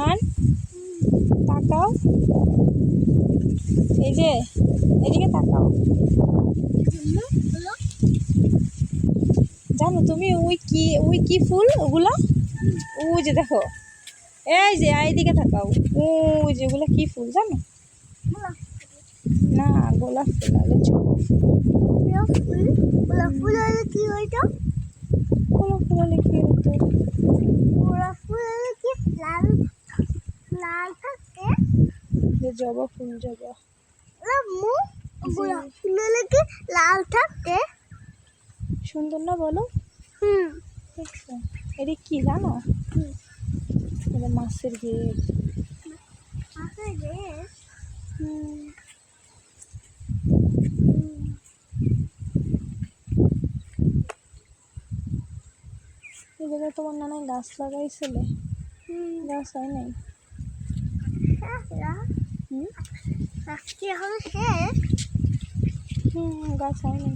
আর তাকাও, এই যে এদিকে তাকাও। জানো তুমি ওই কি ফুল ওগুলা? ওই যে দেখো, এই যে এইদিকে তাকাও, ওই যে ওগুলা কি ফুল জানো? না, গোলাপ ফুল আরে গোলাপ ফুল হলে কি হইতো? গোলাপ ফুল হলে কি হতো? গোলাপ ফুল হলে কি লাল লাল থাকে? যে জবা ফুল, জবা। গোলাপ ফুল হলে কি লাল থাকে? সুন্দর না বলো? দেখছো এটা কি জানো? এটা মাছের গেট। মাছের গেট? এই জায়গায় তোমার নানাই গাছ লাগাইছিলে, গাছ হয় নাই? আজকে হলো শেষ। গাছ হয় নাই।